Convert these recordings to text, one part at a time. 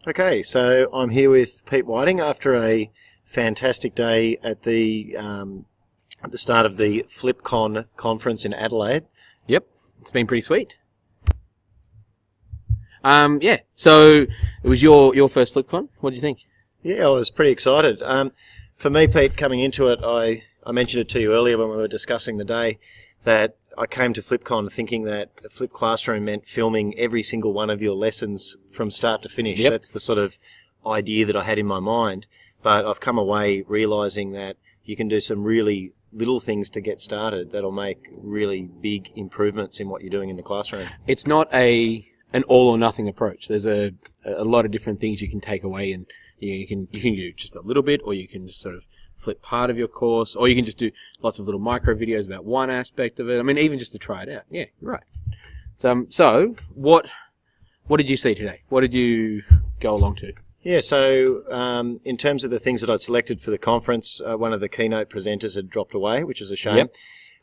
Okay, so I'm here with Pete Whiting after a fantastic day at the start of the FlipCon conference in Adelaide. Yep, it's been pretty sweet. Yeah, so it was your first FlipCon. What did you think? Yeah, I was pretty excited. For me, Pete, coming into it, I mentioned it to you earlier when we were discussing the day that I came to FlipCon thinking that a Flip Classroom meant filming every single one of your lessons from start to finish. Yep. That's the sort of idea that I had in my mind. But I've come away realising that you can do some really little things to get started that'll make really big improvements in what you're doing in the classroom. It's not an all or nothing approach. There's a lot of different things you can take away, and you can do just a little bit, or you can just sort of flip part of your course, or you can just do lots of little micro videos about one aspect of it. I mean, even just to try it out. Yeah, you're right. So what did you see today? What did you go along to? Yeah, so in terms of the things that I'd selected for the conference, one of the keynote presenters had dropped away, which is a shame.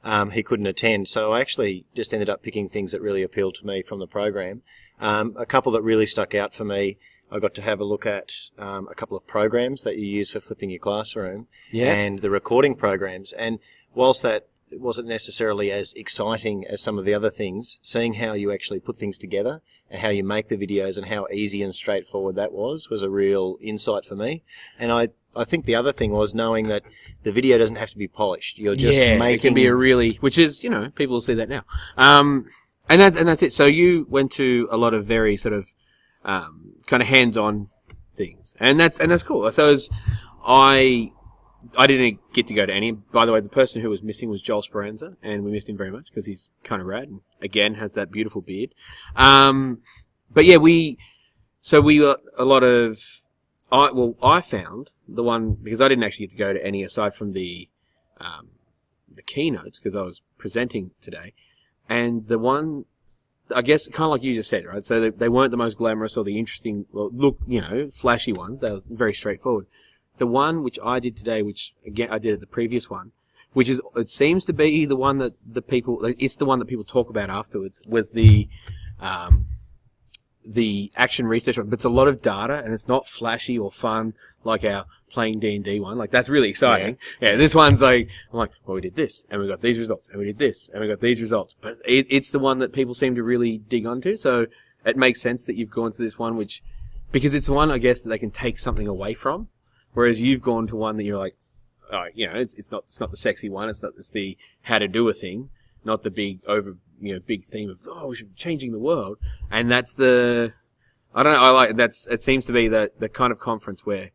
Yep. He couldn't attend, so I actually just ended up picking things that really appealed to me from the program. A couple that really stuck out for me, I got to have a look at a couple of programs that you use for flipping your classroom, and the recording programs. And whilst that wasn't necessarily as exciting as some of the other things, seeing how you actually put things together and how you make the videos and how easy and straightforward that was a real insight for me. And I think the other thing was knowing that the video doesn't have to be polished. You're just making... it can be a really... Which is, people will see that now. And that's it. So you went to a lot of very sort of kind of hands-on things, and that's cool. So I didn't get to go to any. By the way, the person who was missing was Joel Speranza, and we missed him very much because he's kind of rad and again has that beautiful beard. But yeah, we got a lot of. I found the one because I didn't actually get to go to any aside from the keynotes because I was presenting today, and the one. I guess kind of like you just said, right? So they weren't the most glamorous or the interesting, flashy ones. They were very straightforward. The one which I did today, which again I did at the previous one, it seems to be the one that it's the one that people talk about afterwards, was the action research one. But it's a lot of data and it's not flashy or fun like our playing D&D one. Like that's really exciting. Yeah, this one's like, I'm like, well, we did this and we got these results and we did this and we got these results. But it's the one that people seem to really dig onto. So it makes sense that you've gone to this one, because it's one, I guess, that they can take something away from. Whereas you've gone to one that you're like, oh, it's not the sexy one. It's the how to do a thing, not the big big theme of, we should be changing the world. And that's I don't know, it seems to be the kind of conference where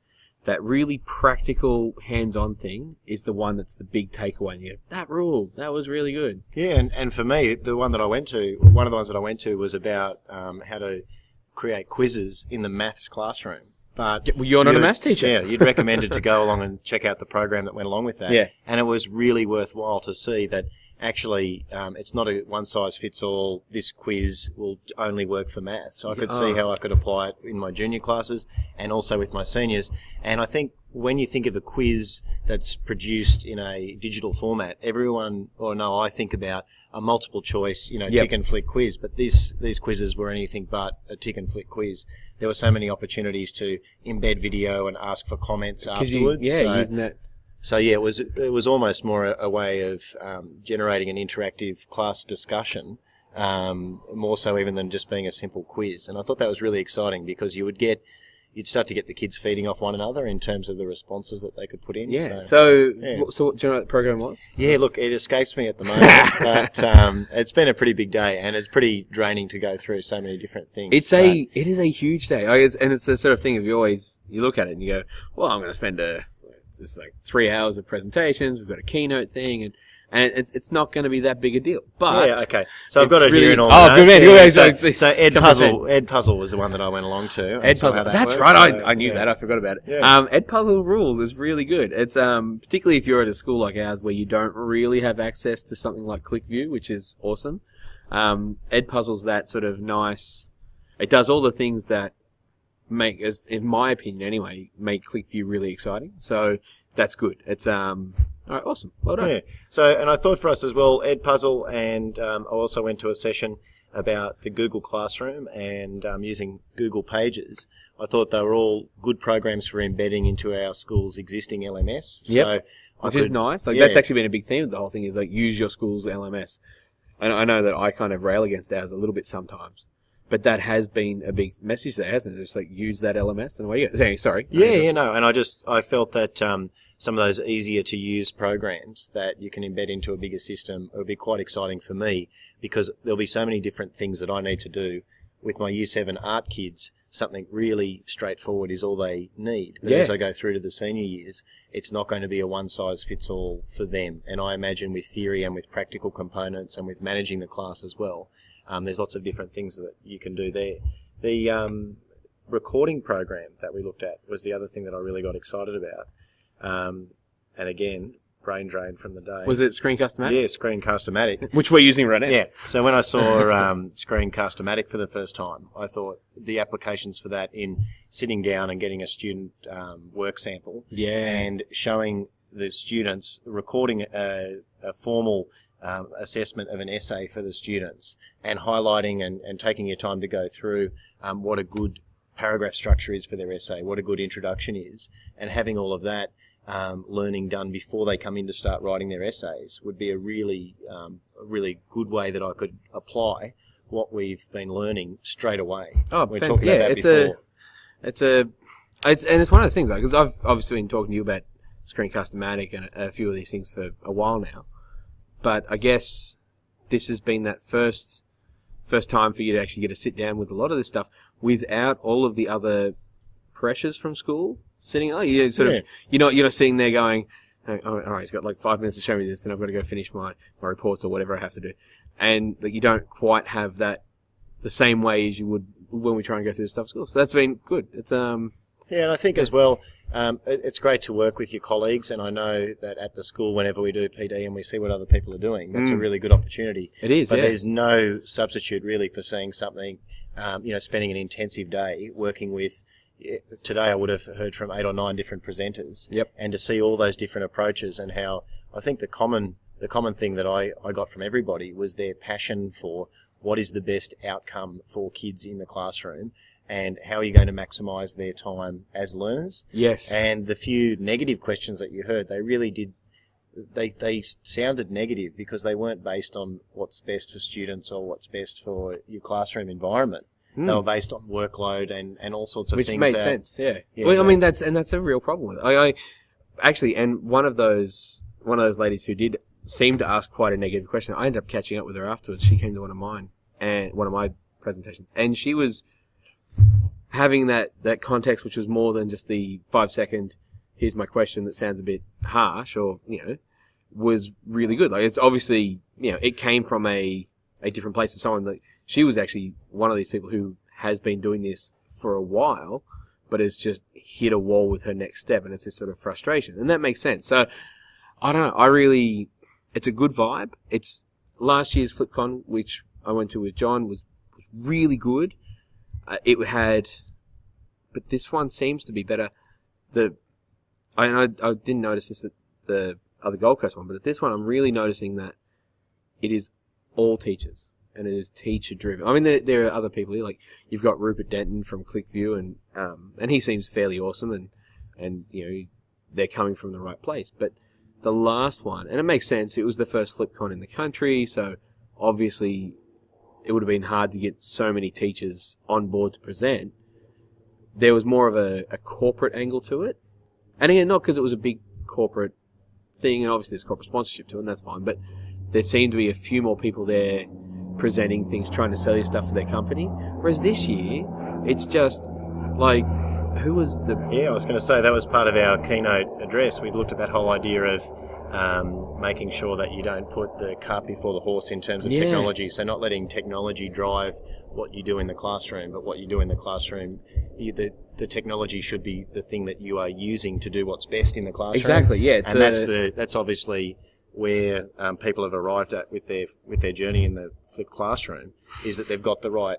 that really practical hands-on thing is the one that's the big takeaway. And you go, that rule, that was really good. Yeah, and for me, one of the ones that I went to was about how to create quizzes in the maths classroom. But you're not a maths teacher. Yeah, you'd recommended to go along and check out the program that went along with that. Yeah. And it was really worthwhile to see that actually it's not a one-size-fits-all, this quiz will only work for maths. So I could see how I could apply it in my junior classes and also with my seniors. And I think when you think of a quiz that's produced in a digital format, I think about a multiple choice, tick and flick quiz. But these quizzes were anything but a tick and flick quiz. There were so many opportunities to embed video and ask for comments afterwards. Using that. So yeah, it was almost more a way of generating an interactive class discussion, more so even than just being a simple quiz. And I thought that was really exciting because you'd start to get the kids feeding off one another in terms of the responses that they could put in. Yeah. So do you know what the program was? Yeah, look, it escapes me at the moment, but it's been a pretty big day and it's pretty draining to go through so many different things. It is a huge day, and it's the sort of thing of you look at it and you go, well, I'm going to spend it's like 3 hours of presentations. We've got a keynote thing, and it's not going to be that big a deal. But yeah, okay. So I've got it here in all the notes. Good man. Yeah, so Ed Puzzle was the one that I went along to. Ed Puzzle, that's right. I knew that. I forgot about it. Yeah. Ed Puzzle Rules is really good. It's particularly if you're at a school like ours where you don't really have access to something like ClickView, which is awesome. Ed Puzzle's that sort of nice. It does all the things that in my opinion anyway, make ClickView really exciting. So that's good. It's all right, awesome. Well done. Yeah. So, and I thought for us as well, Ed Puzzle, and I also went to a session about the Google Classroom and using Google Pages. I thought they were all good programs for embedding into our school's existing LMS. Yep. So Which is nice. Like that's actually been a big theme of the whole thing is like use your school's LMS. And I know that I kind of rail against ours a little bit sometimes. But that has been a big message there, hasn't it? Just like use that LMS and away you go. Sorry. Yeah, no. And I felt that some of those easier to use programs that you can embed into a bigger system would be quite exciting for me, because there'll be so many different things that I need to do. With my Year 7 art kids, something really straightforward is all they need. But as I go through to the senior years, it's not going to be a one-size-fits-all for them. And I imagine with theory and with practical components and with managing the class as well, there's lots of different things that you can do there. The recording program that we looked at was the other thing that I really got excited about. And again, brain drain from the day. Was it Screencast-O-Matic? Yeah, Screencast-O-Matic. Which we're using right now. Yeah. So when I saw Screencast-O-Matic for the first time, I thought the applications for that in sitting down and getting a student work sample and showing the students, recording a formal assessment of an essay for the students and highlighting and taking your time to go through what a good paragraph structure is for their essay, what a good introduction is, and having all of that learning done before they come in to start writing their essays would be a really good way that I could apply what we've been learning straight away. Oh, we talked about that before. It's one of those things, because I've obviously been talking to you about Screencast-O-Matic and a few of these things for a while now. But I guess this has been that first time for you to actually get to sit down with a lot of this stuff without all of the other pressures from school sitting. Oh, you sort of you're not sitting there going, oh, all right, he's got like 5 minutes to show me this, then I've got to go finish my reports or whatever I have to do, and that you don't quite have that the same way as you would when we try and go through the stuff at school. So that's been good. It's Yeah, and I think as well, it's great to work with your colleagues, and I know that at the school, whenever we do PD and we see what other people are doing, that's a really good opportunity. It is, but there's no substitute really for seeing something, spending an intensive day working with. Today I would have heard from 8 or 9 different presenters, and to see all those different approaches and how I think the common thing that I got from everybody was their passion for what is the best outcome for kids in the classroom. And how are you going to maximise their time as learners? Yes. And the few negative questions that you heard, they really did, they sounded negative because they weren't based on what's best for students or what's best for your classroom environment. They were based on workload and all sorts of things. Which made sense, yeah. Well, I mean, that's a real problem with it. I actually, and one of those ladies who did seem to ask quite a negative question, I ended up catching up with her afterwards. She came to one of my presentations, and she was having that context, which was more than just the 5-second, here's my question that sounds a bit harsh, or, was really good. Like, it's obviously, it came from a different place of someone that she was actually one of these people who has been doing this for a while, but has just hit a wall with her next step, and it's this sort of frustration. And that makes sense. So, I don't know, it's a good vibe. It's last year's FlipCon, which I went to with John, was really good. But this one seems to be better. I didn't notice this at the other Gold Coast one, but at this one I'm really noticing that it is all teachers and it is teacher driven. I mean, there are other people here, like you've got Rupert Denton from ClickView, and he seems fairly awesome, and they're coming from the right place. But the last one, and it makes sense, it was the first FlipCon in the country, so obviously it would have been hard to get so many teachers on board to present. There was more of a corporate angle to it. And again, not because it was a big corporate thing, and obviously there's corporate sponsorship to it, and that's fine, but there seemed to be a few more people there presenting things, trying to sell you stuff for their company. Whereas this year, it's just like, who was the... Yeah, I was going to say, that was part of our keynote address. We looked at that whole idea of making sure that you don't put the cart before the horse in terms of technology. So not letting technology drive what you do in the classroom, but what you do in the classroom, the technology should be the thing that you are using to do what's best in the classroom. Exactly, yeah. That's obviously where people have arrived at with their journey in the flipped classroom, is that they've got the right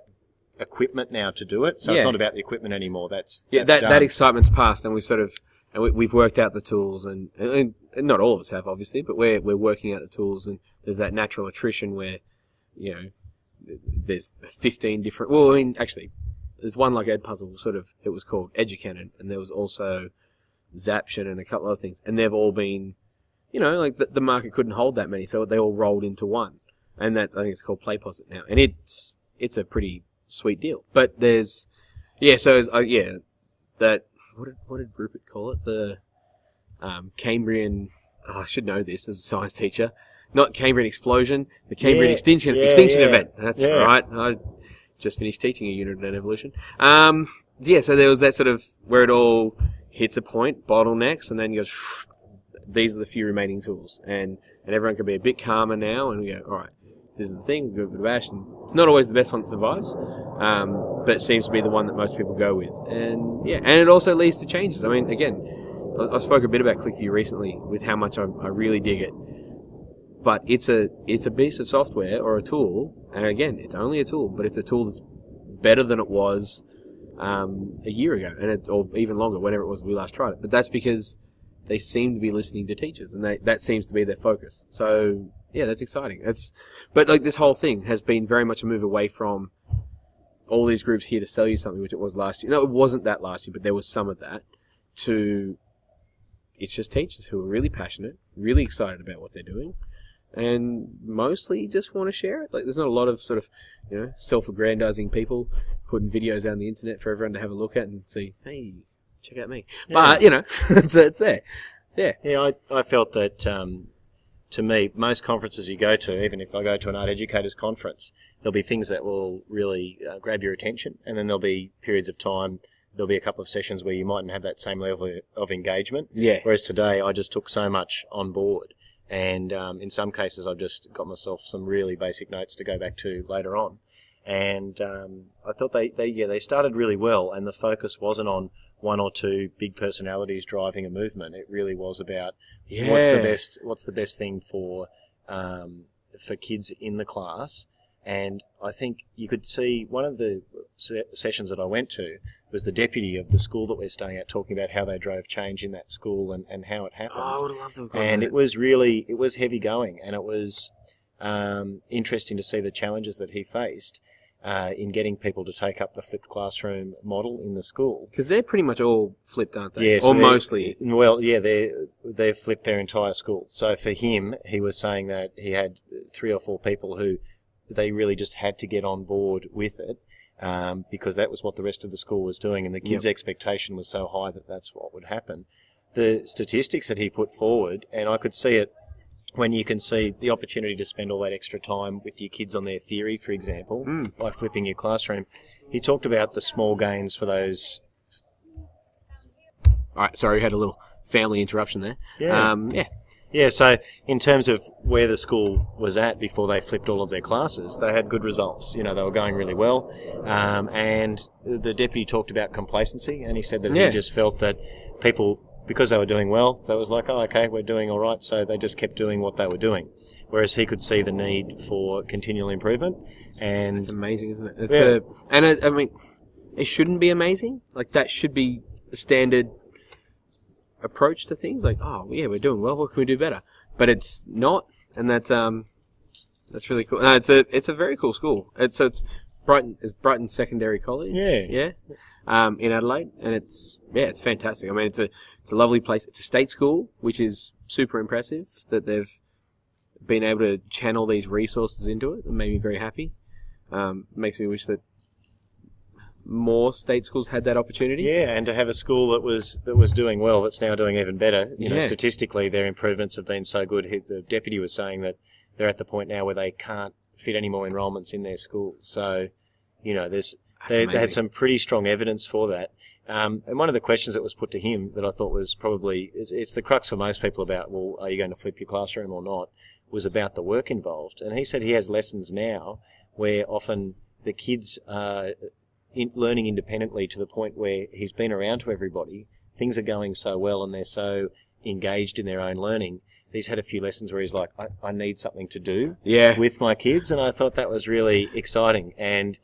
equipment now to do it. So it's not about the equipment anymore. That excitement's passed, and we've worked out the tools, and not all of us have, obviously, but we're working out the tools, and there's that natural attrition where, there's 15 different... Well, I mean, actually, there's one like Edpuzzle, sort of, it was called Educanon, and there was also Zaption and a couple other things, and they've all been, like the market couldn't hold that many, so they all rolled into one, and I think it's called PlayPosit now, and it's a pretty sweet deal. But there's, that what did Rupert call it? The Cambrian. Oh, I should know this as a science teacher. Not Cambrian explosion, the Cambrian extinction event. That's right. I just finished teaching a unit on evolution. So there was that sort of where it all hits a point, bottlenecks, and then goes. These are the few remaining tools, and everyone can be a bit calmer now, and we go, all right, this is the thing, we give it a bash, and it's not always the best one that survives, but it seems to be the one that most people go with, and it also leads to changes. I mean, again, I spoke a bit about ClickView recently with how much I really dig it, but it's a piece of software or a tool, and again, it's only a tool, but it's a tool that's better than it was a year ago, or even longer, whenever it was we last tried it. But that's because they seem to be listening to teachers, and that seems to be their focus. So yeah, that's exciting. But like this whole thing has been very much a move away from all these groups here to sell you something, which it was last year. No, it wasn't that last year, but there was some of that. To it's just teachers who are really passionate, really excited about what they're doing, and mostly just want to share it. Like there's not a lot of sort of self-aggrandizing people putting videos out on the internet for everyone to have a look at and see, hey, check out me. Yeah. But, it's there. Yeah. Yeah, I felt that, to me, most conferences you go to, even if I go to an art educators conference, there'll be things that will really grab your attention, and then there'll be periods of time, there'll be a couple of sessions where you mightn't have that same level of engagement. Yeah. Whereas today, I just took so much on board, and in some cases, I've just got myself some really basic notes to go back to later on. And I thought they started really well, and the focus wasn't on one or two big personalities driving a movement. It really was about what's the best thing for kids in the class. And I think you could see one of the sessions that I went to was the deputy of the school that we're staying at talking about how they drove change in that school and how it happened. Oh, I would have loved to have gone. And it was heavy going, and it was interesting to see the challenges that he faced in getting people to take up the flipped classroom model in the school. Because they're pretty much all flipped, aren't they? Yeah, or mostly. Well, yeah, they've flipped their entire school. So for him, he was saying that he had 3 or 4 people who they really just had to get on board with it because that was what the rest of the school was doing, and the kids' expectation was so high that that's what would happen. The statistics that he put forward, and I could see it when you can see the opportunity to spend all that extra time with your kids on their theory, for example, by flipping your classroom. He talked about the small gains for those. All right, sorry, we had a little family interruption there. Yeah, so in terms of where the school was at before they flipped all of their classes, they had good results. They were going really well. And the deputy talked about complacency, and he said that he just felt that people, because they were doing well, they was like, oh, okay, we're doing all right, so they just kept doing what they were doing. Whereas he could see the need for continual improvement. And it's amazing, isn't it? I mean, it shouldn't be amazing. Like, that should be a standard approach to things. Like, oh, yeah, we're doing well, what can we do better? But it's not, and that's really cool. No, it's a very cool school. It's Brighton Secondary College. Yeah. In Adelaide, and it's fantastic. I mean, it's a lovely place. It's a state school, which is super impressive that they've been able to channel these resources into it. It made me very happy. Makes me wish that more state schools had that opportunity. Yeah, and to have a school that was doing well, that's now doing even better. You know, statistically, their improvements have been so good. The deputy was saying that they're at the point now where they can't fit any more enrolments in their school. So, they had some pretty strong evidence for that. And one of the questions that was put to him that I thought was probably, it's the crux for most people about, well, are you going to flip your classroom or not, was about the work involved. And he said he has lessons now where often the kids are learning independently to the point where he's been around to everybody. Things are going so well and they're so engaged in their own learning. He's had a few lessons where he's like, I need something to do with my kids. And I thought that was really exciting and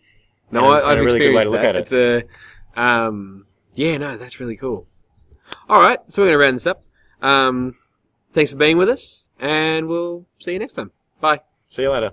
I've a really good way to look at it. It's that's really cool. All right, so we're going to round this up. Thanks for being with us, and we'll see you next time. Bye. See you later.